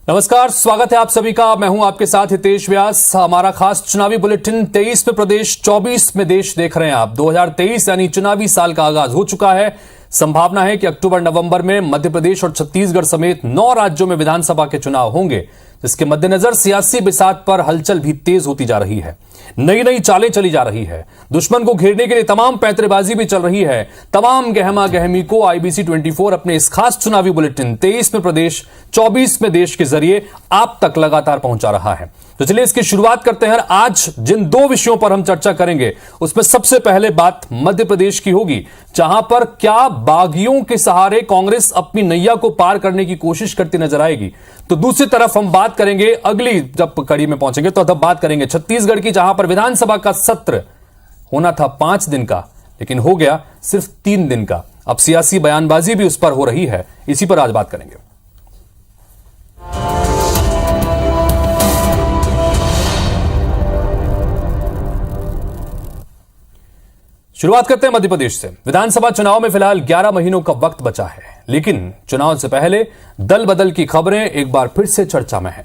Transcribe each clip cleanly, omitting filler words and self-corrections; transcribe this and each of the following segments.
नमस्कार, स्वागत है आप सभी का। मैं हूं आपके साथ हितेश व्यास। हमारा खास चुनावी बुलेटिन 23 में प्रदेश, 24 में देश देख रहे हैं आप। 2023 यानी चुनावी साल का आगाज हो चुका है। संभावना है कि अक्टूबर नवंबर में मध्य प्रदेश और छत्तीसगढ़ समेत 9 राज्यों में विधानसभा के चुनाव होंगे, जिसके मद्देनजर सियासी बिसात पर हलचल भी तेज होती जा रही है। नई नई चालें चली जा रही है। दुश्मन को घेरने के लिए तमाम पैंतरेबाजी भी चल रही है। तमाम गहमा गहमी को IBC 24 अपने इस खास चुनावी बुलेटिन 23 में प्रदेश, 24 में देश के जरिए आप तक लगातार पहुंचा रहा है। तो चलिए इसकी शुरुआत करते हैं। आज जिन 2 विषयों पर हम चर्चा करेंगे उसमें सबसे पहले बात मध्य प्रदेश की होगी, जहां पर क्या बागियों के सहारे कांग्रेस अपनी नैया को पार करने की कोशिश करती नजर आएगी। तो दूसरी तरफ हम बात करेंगे, अगली जब कड़ी में पहुंचेंगे तो तब बात करेंगे छत्तीसगढ़ की, जहां पर विधानसभा का सत्र होना था 5 दिन का, लेकिन हो गया सिर्फ 3 दिन का। अब सियासी बयानबाजी भी उस पर हो रही है, इसी पर आज बात करेंगे। शुरुआत करते हैं मध्य प्रदेश से। विधानसभा चुनाव में फिलहाल 11 महीनों का वक्त बचा है, लेकिन चुनाव से पहले दल बदल की खबरें एक बार फिर से चर्चा में हैं।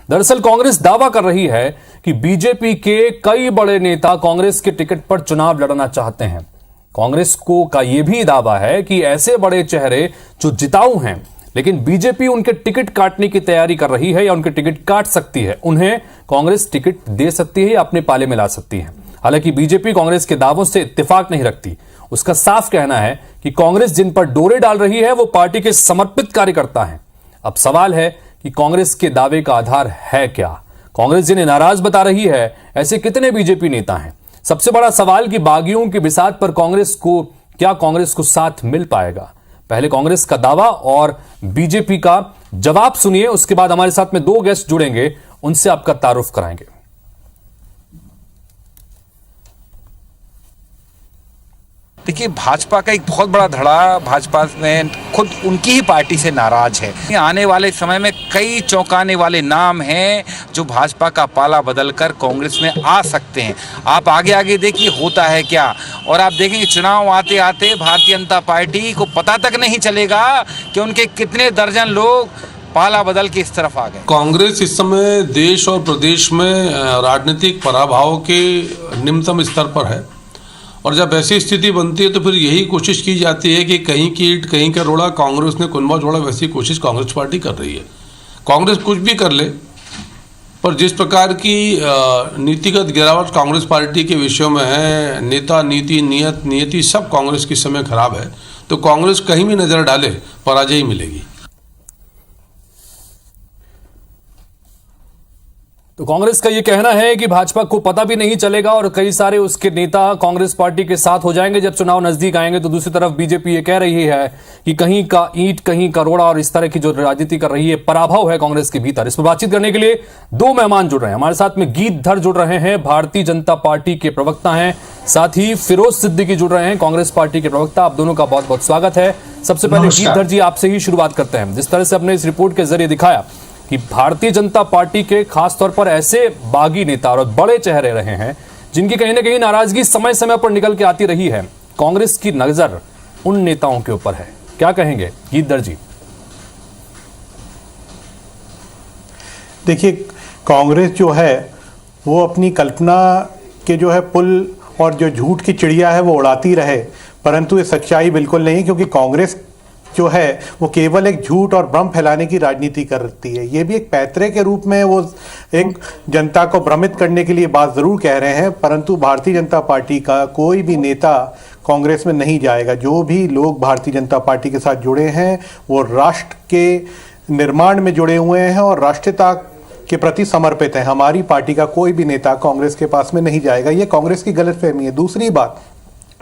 दरअसल कांग्रेस दावा कर रही है कि बीजेपी के कई बड़े नेता कांग्रेस के टिकट पर चुनाव लड़ना चाहते हैं। कांग्रेस को का यह भी दावा है कि ऐसे बड़े चेहरे जो जिताऊ हैं, लेकिन बीजेपी उनके टिकट काटने की तैयारी कर रही है या उनके टिकट काट सकती है, उन्हें कांग्रेस टिकट दे सकती है या अपने पाले में ला सकती है। हालांकि बीजेपी कांग्रेस के दावों से इत्तेफाक नहीं रखती। उसका साफ कहना है कि कांग्रेस जिन पर डोरे डाल रही है वो पार्टी के समर्पित कार्यकर्ता हैं। अब सवाल है कि कांग्रेस के दावे का आधार है क्या। कांग्रेस जिन्हें नाराज बता रही है, ऐसे कितने बीजेपी नेता हैं। सबसे बड़ा सवाल कि बागियों के बिसात पर कांग्रेस को साथ मिल पाएगा। पहले कांग्रेस का दावा और बीजेपी का जवाब सुनिए, उसके बाद हमारे साथ में 2 गेस्ट जुड़ेंगे, उनसे आपका तारुफ कराएंगे। देखिए, भाजपा का एक बहुत बड़ा धड़ा भाजपा ने खुद उनकी ही पार्टी से नाराज है। आने वाले समय में कई चौंकाने वाले नाम हैं जो भाजपा का पाला बदलकर कांग्रेस में आ सकते हैं। आप आगे आगे देखिए होता है क्या, और आप देखेंगे चुनाव आते आते भारतीय जनता पार्टी को पता तक नहीं चलेगा कि उनके कितने दर्जन लोग पाला बदल के इस तरफ आ गए। कांग्रेस इस समय देश और प्रदेश में राजनीतिक पराभव के निम्नतम स्तर पर है, और जब ऐसी स्थिति बनती है तो फिर यही कोशिश की जाती है कि कहीं की ईंट कहीं का रोड़ा, कांग्रेस ने कुनबा जोड़ा, वैसी कोशिश कांग्रेस पार्टी कर रही है। कांग्रेस कुछ भी कर ले, पर जिस प्रकार की नीतिगत गिरावट कांग्रेस पार्टी के विषयों में है, नेता, नीति, नियति सब कांग्रेस की समय खराब है, तो कांग्रेस कहीं भी नजर डाले पराजय ही मिलेगी। तो कांग्रेस का यह कहना है कि भाजपा को पता भी नहीं चलेगा और कई सारे उसके नेता कांग्रेस पार्टी के साथ हो जाएंगे जब चुनाव नजदीक आएंगे। तो दूसरी तरफ बीजेपी ये कह रही है कि कहीं का ईंट कहीं का रोड़ा, और इस तरह की जो राजनीति कर रही है, पराभव है कांग्रेस के भीतर। इस पर बातचीत करने के लिए 2 मेहमान जुड़ रहे हैं। हमारे साथ में गीतधर जुड़ रहे हैं, भारतीय जनता पार्टी के प्रवक्ता हैं, साथ ही फिरोज सिद्दीकी जुड़ रहे हैं, कांग्रेस पार्टी के प्रवक्ता। आप दोनों का बहुत बहुत स्वागत है। सबसे पहले गीतधर जी, आपसे ही शुरुआत करते हैं। जिस तरह से अपने इस रिपोर्ट के जरिए दिखाया कि भारतीय जनता पार्टी के खासतौर पर ऐसे बागी नेता और बड़े चेहरे रहे हैं जिनकी कहीं ना कहीं नाराजगी समय समय पर निकल के आती रही है, कांग्रेस की नजर उन नेताओं के ऊपर है, क्या कहेंगे गीतधर जी? देखिए, कांग्रेस जो है वो अपनी कल्पना के जो है पुल और जो झूठ की चिड़िया है वो उड़ाती रहे, परंतु ये सच्चाई बिल्कुल नहीं, क्योंकि कांग्रेस जो है वो केवल एक झूठ और भ्रम फैलाने की राजनीति करती है। ये भी एक पैतरे के रूप में वो एक जनता को भ्रमित करने के लिए बात जरूर कह रहे हैं, परंतु भारतीय जनता पार्टी का कोई भी नेता कांग्रेस में नहीं जाएगा। जो भी लोग भारतीय जनता पार्टी के साथ जुड़े हैं वो राष्ट्र के निर्माण में जुड़े हुए हैं और राष्ट्रीयता के प्रति समर्पित हैं। हमारी पार्टी का कोई भी नेता कांग्रेस के पास में नहीं जाएगा। ये कांग्रेस की गलतफहमी है। दूसरी बात,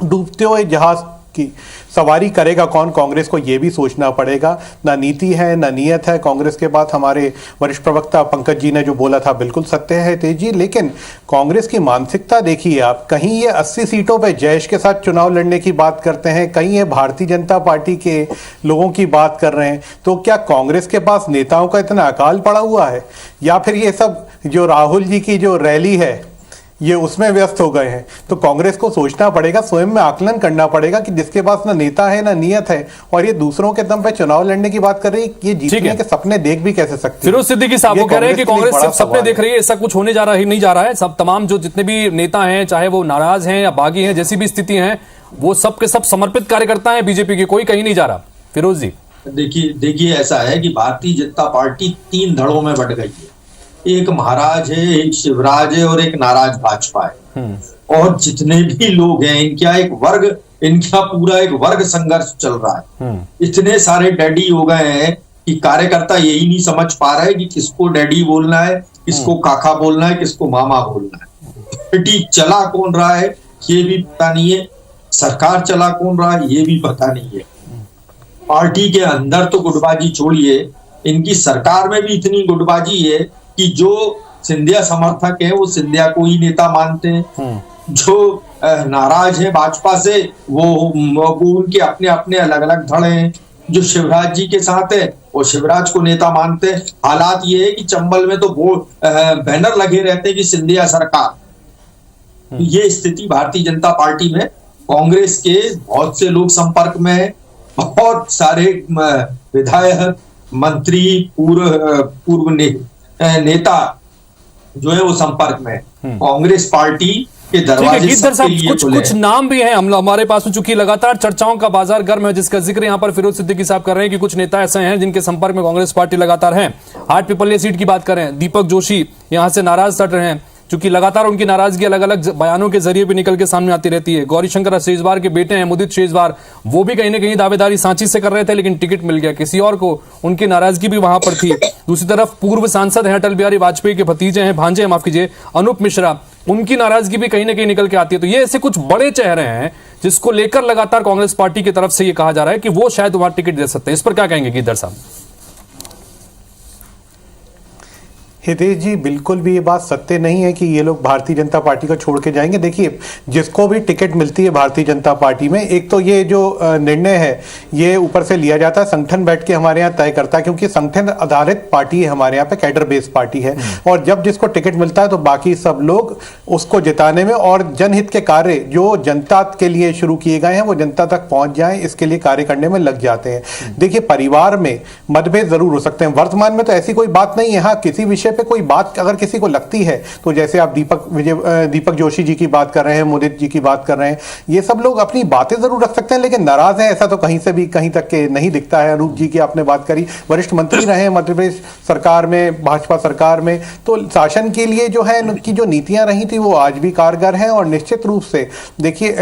डूबते हुए जहाज की सवारी करेगा कौन, कांग्रेस को यह भी सोचना पड़ेगा। ना नीति है ना नियत है कांग्रेस के बाद। हमारे वरिष्ठ प्रवक्ता पंकज जी ने जो बोला था बिल्कुल सत्य है तेज जी, लेकिन कांग्रेस की मानसिकता देखिए आप। कहीं ये 80 सीटों पे जयेश के साथ चुनाव लड़ने की बात करते हैं, कहीं ये भारतीय जनता पार्टी के लोगों की बात कर रहे हैं। तो क्या कांग्रेस के पास नेताओं का इतना अकाल पड़ा हुआ है, या फिर ये सब जो राहुल जी की जो रैली है ये उसमें व्यस्त हो गए हैं। तो कांग्रेस को सोचना पड़ेगा, स्वयं में आकलन करना पड़ेगा कि जिसके पास ना नेता है ना नियत है, और ये दूसरों के दम पे चुनाव लड़ने की बात कर रही है, ये जीतने के सपने देख भी कैसे सकती है। फिरोज सिद्दीकी साहब वो कह रहे हैं कि कांग्रेस सिर्फ सपने देख रही है, ऐसा कुछ होने जा रहा ही नहीं जा रहा है। सब तमाम जो जितने भी नेता हैं, चाहे वो नाराज हैं या बागी हैं, जैसी भी स्थिति है, वो सब के सब समर्पित कार्यकर्ता हैं बीजेपी के, कोई कहीं नहीं जा रहा। फिरोज जी देखिए ऐसा है कि भारतीय जनता पार्टी 3 धड़ों में बंट गई है। एक महाराज है, एक शिवराज है और एक नाराज भाजपा है। और जितने भी लोग हैं, इनका पूरा एक वर्ग संघर्ष चल रहा है। इतने सारे डैडी हो गए हैं कि कार्यकर्ता यही नहीं समझ पा रहे कि किसको डैडी बोलना है, किसको काका बोलना है, किसको मामा बोलना है। पार्टी चला कौन रहा है ये भी पता नहीं है, सरकार चला कौन रहा है ये भी पता नहीं है। पार्टी के अंदर तो गुटबाजी छोड़िए, इनकी सरकार में भी इतनी गुटबाजी है कि जो सिंधिया समर्थक है वो सिंधिया को ही नेता मानते हैं, जो नाराज है भाजपा से वो उनके अपने अपने अलग अलग धड़े हैं। जो शिवराज जी के साथ है वो शिवराज को नेता मानते हैं। हालात ये है कि चंबल में तो बैनर लगे रहते हैं कि सिंधिया सरकार। ये स्थिति भारतीय जनता पार्टी में, कांग्रेस के बहुत से लोग संपर्क में है, बहुत सारे विधायक, मंत्री, पूर्व नेता जो है वो संपर्क में है। कांग्रेस पार्टी के दरवाजे सबके लिए खुले कुछ नाम भी हैं हमारे पास में, चूंकि लगातार चर्चाओं का बाजार गर्म है, जिसका जिक्र यहां पर फिरोज सिद्दीकी साहब कर रहे हैं कि कुछ नेता ऐसे हैं जिनके संपर्क में कांग्रेस पार्टी लगातार है। हाट पिपलिया सीट की बात करें, दीपक जोशी यहां से नाराज चल रहे हैं, क्योंकि लगातार उनकी नाराजगी अलग अलग बयानों के जरिए भी निकल के सामने आती रहती है। गौरीशंकर शेजवार के बेटे हैं मुदित शेजवार, वो भी कहीं ना कहीं दावेदारी सांची से कर रहे थे, लेकिन टिकट मिल गया किसी और को, उनकी नाराजगी भी वहां पर थी। दूसरी तरफ पूर्व सांसद हैं अटल बिहारी वाजपेयी के भतीजे हैं, भांजे हैं, माफ कीजिए, अनूप मिश्रा, उनकी नाराजगी भी कहीं ना कहीं निकल के आती है। तो ये ऐसे कुछ बड़े चेहरे हैं जिसको लेकर लगातार कांग्रेस पार्टी की तरफ से ये कहा जा रहा है कि वो शायद वहां टिकट दे सकते हैं। इस पर क्या कहेंगे गिरधर साहब? हितेश जी, बिल्कुल भी ये बात सत्य नहीं है कि ये लोग भारतीय जनता पार्टी को छोड़ के जाएंगे। देखिए, जिसको भी टिकट मिलती है भारतीय जनता पार्टी में, एक तो ये जो निर्णय है ये ऊपर से लिया जाता है, संगठन बैठ के हमारे यहाँ तय करता है, क्योंकि संगठन आधारित पार्टी है हमारे यहाँ पे, कैडर बेस्ड पार्टी है। और जब जिसको टिकट मिलता है तो बाकी सब लोग उसको जिताने में और जनहित के कार्य जो जनता के लिए शुरू किए गए हैं वो जनता तक पहुंच जाए, इसके लिए कार्य करने में लग जाते हैं। देखिए, परिवार में मतभेद जरूर हो सकते हैं, वर्तमान में तो ऐसी कोई बात नहीं है। हाँ, किसी विषय पे कोई बात अगर किसी को लगती है तो जैसे आप दीपक जोशी जी की बात कर रहे हैं, मुदित जी की बात कर रहे हैं, ये सब लोग अपनी बातें जरूर रख सकते हैं, लेकिन नाराज है ऐसा तो कहीं से भी कहीं तक के नहीं दिखता है। अनूप जी की आपने बात करी, वरिष्ठ मंत्री रहे हैं मध्य प्रदेश सरकार में, भाजपा सरकार में, तो शासन के लिए जो है उनकी जो नीतियां रही थी वो आज भी कारगर हैं। और निश्चित रूप से देखिए,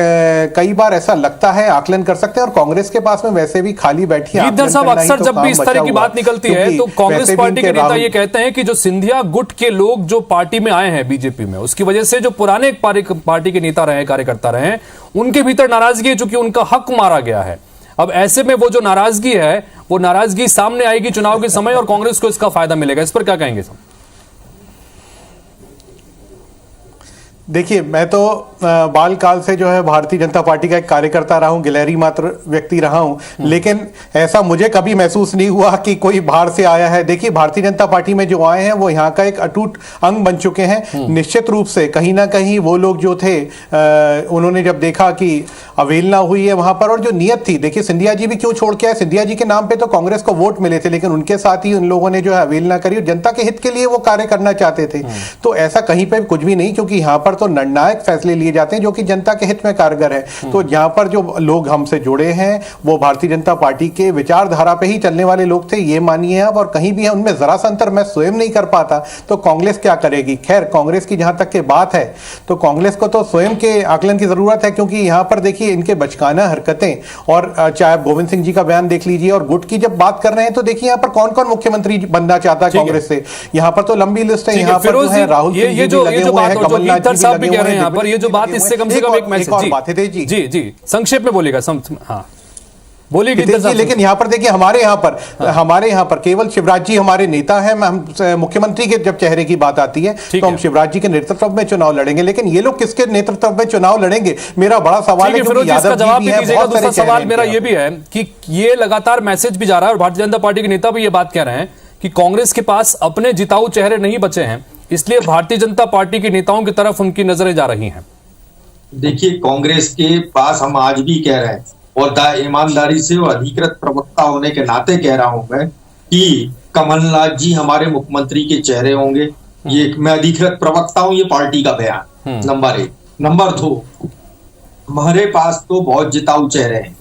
कई बार ऐसा लगता है, आकलन कर सकते हैं, और कांग्रेस के पास में वैसे भी खाली बैठी है। अक्सर जब भी इस तरह की बात निकलती है तो कांग्रेस पार्टी के नेता ये कहते हैं कि जो सिंधिया गुट के लोग जो पार्टी में आए हैं बीजेपी में, उसकी वजह से जो पुराने पार्टी के नेता रहे, कार्यकर्ता रहे, उनके भीतर नाराजगी है, चूंकि उनका हक मारा गया है। अब ऐसे में वो जो नाराजगी है वो नाराजगी सामने आएगी चुनाव के समय और कांग्रेस को इसका फायदा मिलेगा। इस पर क्या कहेंगे साहब? देखिए, मैं तो बाल काल से जो है भारतीय जनता पार्टी का एक कार्यकर्ता रहा हूं, गिलहरी मात्र व्यक्ति रहा हूं, लेकिन ऐसा मुझे कभी महसूस नहीं हुआ कि कोई बाहर से आया है। देखिए, भारतीय जनता पार्टी में जो आए हैं वो यहाँ का एक अटूट अंग बन चुके हैं। निश्चित रूप से कहीं ना कहीं वो लोग जो थे, उन्होंने जब देखा कि अवहेलना हुई है वहां पर, और जो नियत थी, देखिए सिंधिया जी भी क्यों छोड़ के आए, सिंधिया जी के नाम पे तो कांग्रेस को वोट मिले थे, लेकिन उनके साथ ही उन लोगों ने जो है अवहेलना करी, जनता के हित के लिए वो कार्य करना चाहते थे। तो ऐसा कहीं पर कुछ भी नहीं, क्योंकि यहाँ पर तो निर्णायक फैसले लिए जाते हैं जो कि जनता के हित में कारगर है। तो यहाँ पर जो लोग हमसे जुड़े हैं वो भारतीय जनता पार्टी के विचारधारा पे ही चलने वाले लोग थे, ये मानिए आप, और कहीं भी है उनमें जरा सा अंतर मैं स्वयं नहीं कर पाता तो कांग्रेस क्या करेगी। खैर, कांग्रेस की जहां तक के बात है तो कांग्रेस को तो स्वयं के आकलन की जरूरत है, क्योंकि यहाँ पर देखिए इनके बचकाना हरकतें, और चाहे आप गोविंद सिंह जी का बयान देख लीजिए, और गुट की जब बात कर रहे हैं तो देखिए यहाँ पर कौन कौन मुख्यमंत्री बनना चाहता है कांग्रेस से, यहाँ पर तो लंबी लिस्ट है। यहाँ पर जो है राहुल सिंह जी भी लगे हुए हैं, कमलनाथ जी भी लगे हुए हैं। पर ये जो बात, इससे कम से कम एक मैसेज जी संक्षेप में बोलेगा। हाँ, बोलिए। लेकिन यहाँ पर देखिए, हमारे यहाँ पर केवल शिवराज जी हमारे नेता हैं। हम मुख्यमंत्री के जब चेहरे की बात आती है तो हम शिवराज जी के नेतृत्व में चुनाव लड़ेंगे, लेकिन ये लोग किसके नेतृत्व में चुनाव लड़ेंगे, मेरा बड़ा सवाल है। जवाब भी दीजिएगा। दूसरा सवाल मेरा ये भी है कि ये लगातार मैसेज भी जा रहा है और भारतीय जनता पार्टी के नेता भी ये बात कह रहे हैं कि कांग्रेस के पास अपने जिताऊ चेहरे नहीं बचे हैं, इसलिए भारतीय जनता पार्टी के नेताओं की तरफ उनकी नजरें जा रही हैं। देखिए, कांग्रेस के पास हम आज भी कह रहे हैं और ईमानदारी से और अधिकृत प्रवक्ता होने के नाते कह रहा हूं मैं कि कमलनाथ जी हमारे मुख्यमंत्री के चेहरे होंगे। ये मैं अधिकृत प्रवक्ता हूं, ये पार्टी का बयान। नंबर 1। नंबर 2, हमारे पास तो बहुत जिताऊ चेहरे हैं।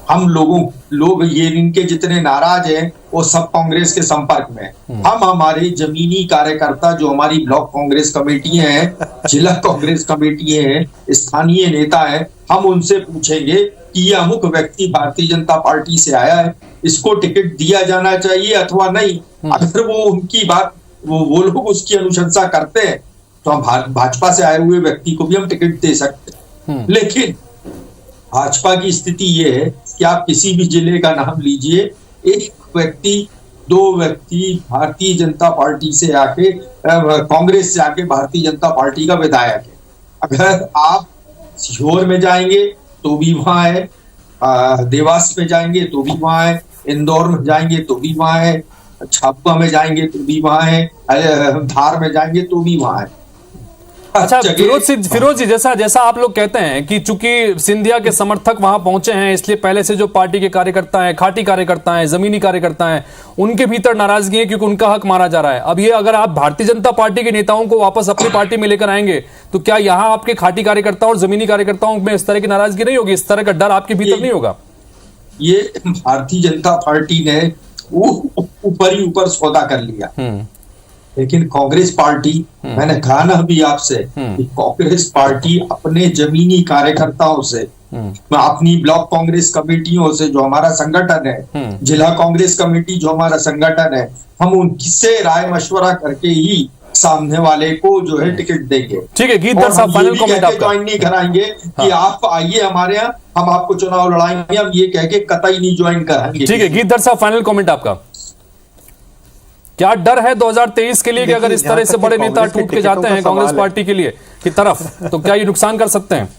हम लोग ये इनके जितने नाराज हैं वो सब कांग्रेस के संपर्क में हैं। हम हमारे जमीनी कार्यकर्ता जो हमारी ब्लॉक कांग्रेस कमेटी हैं, जिला कांग्रेस कमेटी हैं, स्थानीय नेता हैं, हम उनसे पूछेंगे कि ये अमुक व्यक्ति भारतीय जनता पार्टी से आया है, इसको टिकट दिया जाना चाहिए अथवा नहीं। अगर वो उनकी बात वो लोग उसकी अनुशंसा करते हैं तो हम भाजपा से आए हुए व्यक्ति को भी हम टिकट दे सकते हैं। लेकिन भाजपा की स्थिति ये है कि आप किसी भी जिले का नाम लीजिए, एक व्यक्ति 2 व्यक्ति भारतीय जनता पार्टी से आके कांग्रेस से आके भारतीय जनता पार्टी का विधायक है। अगर आप सीहोर में जाएंगे तो भी वहां है, देवास में जाएंगे तो भी वहां है, इंदौर में जाएंगे तो भी वहां है, झाबुआ में जाएंगे तो भी वहां है, धार में जाएंगे तो भी वहां है। अच्छा फिरोज जी, जैसा आप लोग कहते हैं कि चूंकि सिंधिया के समर्थक वहां पहुंचे हैं, इसलिए पहले से जो पार्टी के कार्यकर्ता हैं, खाटी कार्यकर्ता हैं, जमीनी कार्यकर्ता हैं, उनके भीतर नाराजगी है क्योंकि उनका हक मारा जा रहा है। अब ये अगर आप भारतीय जनता पार्टी के नेताओं को वापस अपनी पार्टी में लेकर आएंगे तो क्या यहां आपके खाटी कार्यकर्ताओं और जमीनी कार्यकर्ताओं में इस तरह की नाराजगी नहीं होगी, इस तरह का डर आपके भीतर नहीं होगा? ये भारतीय जनता पार्टी ने ऊपर ही ऊपर सौदा कर लिया, लेकिन कांग्रेस पार्टी, मैंने कहा ना अभी आपसे कि कांग्रेस पार्टी अपने जमीनी कार्यकर्ताओं से, अपनी ब्लॉक कांग्रेस कमेटियों से जो हमारा संगठन है, जिला कांग्रेस कमेटी जो हमारा संगठन है, हम उनसे राय मशवरा करके ही सामने वाले को जो है टिकट देंगे। ठीक है, गीतधर साहब फाइनल कमेंट आपका। ज्वाइन नहीं कराएंगे कि आप आइए हमारे यहाँ, हम आपको चुनाव लड़ाएंगे, हम ये कह के कतई नहीं ज्वाइन कराएंगे। ठीक है, गीतधर साहब फाइनल कमेंट आपका। क्या डर है 2023 के लिए कि अगर इस तरह से बड़े नेता टूट के जाते हैं कांग्रेस पार्टी के लिए की तरफ, तो क्या ये नुकसान कर सकते हैं?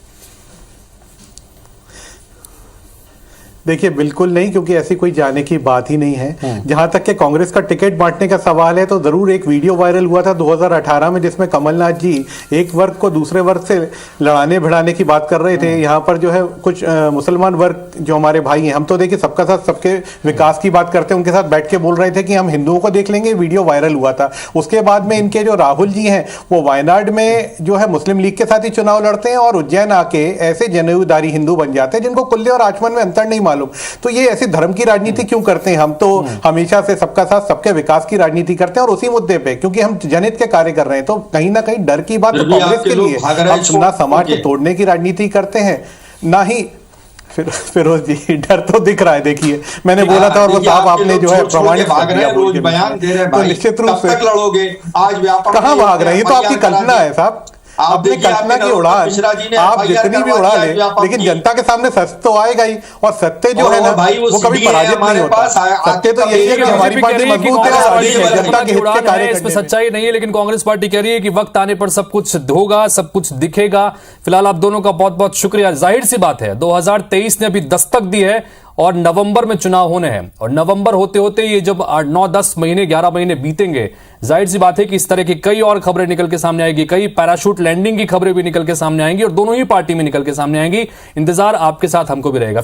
देखिए, बिल्कुल नहीं, क्योंकि ऐसी कोई जाने की बात ही नहीं है। जहां तक कि कांग्रेस का टिकट बांटने का सवाल है तो जरूर एक वीडियो वायरल हुआ था 2018 में, जिसमें कमलनाथ जी एक वर्ग को दूसरे वर्ग से लड़ाने भिड़ाने की बात कर रहे थे। यहाँ पर जो है कुछ मुसलमान वर्ग जो हमारे भाई हैं, हम तो देखिए सबका साथ सबके विकास की बात करते हैं, उनके साथ बैठ के बोल रहे थे कि हम हिंदुओं को देख लेंगे। वीडियो वायरल हुआ था। उसके बाद में इनके जो राहुल जी हैं वो वायनाड में जो है मुस्लिम लीग के साथ ही चुनाव लड़ते हैं और उज्जैन आके ऐसे जनेऊदारी हिंदू बन जाते हैं जिनको कुल्ले और आचमन में अंतर नहीं मालूम। तो ये ऐसी धर्म की राजनीति क्यों करते हैं? हम तो हमेशा से सबका साथ सबके विकास की राजनीति करते हैं और उसी मुद्दे पे, क्योंकि हम जनहित के कार्य कर रहे हैं। तो कहीं ना कहीं डर की बात तो कांग्रेस के लिए, हम ना समाज को तोड़ने की राजनीति करते हैं ना ही। फिरोज जी, डर तो दिख रहा है। देखिए, मैंने बोला था और वो साहब आपने जो है प्रमाणित कर दिया, रोज बयान दे रहे हैं, तो निश्चित रूप से लड़ोगे। आज व्यापार कहां भाग रहे हैं? ये तो आपकी कल्पना है साहब, अपनी कल्पना की उड़ान आप जितनी भी उड़ा ले, लेकिन जनता के सामने सत्य तो आएगा ही। और सत्य जो है ना वो कभी पराजित नहीं होता। सत्य तो यही है कि हमारी पार्टी मजबूत है, जनता के हित के कार्य। इसमें सच्चाई नहीं है, लेकिन कांग्रेस पार्टी कह रही है कि वक्त आने पर सब कुछ होगा, सब कुछ दिखेगा। फिलहाल आप दोनों का बहुत बहुत शुक्रिया। जाहिर सी बात है 2023 ने अभी दस्तक दी है और नवंबर में चुनाव होने हैं, और नवंबर होते होते ये जब 8-9-10 महीने 11 महीने बीतेंगे, जाहिर सी बात है कि इस तरह की कई और खबरें निकल के सामने आएगी, कई पैराशूट लैंडिंग की खबरें भी निकल के सामने आएंगी और दोनों ही पार्टी में निकल के सामने आएंगी। इंतजार आपके साथ हमको भी रहेगा।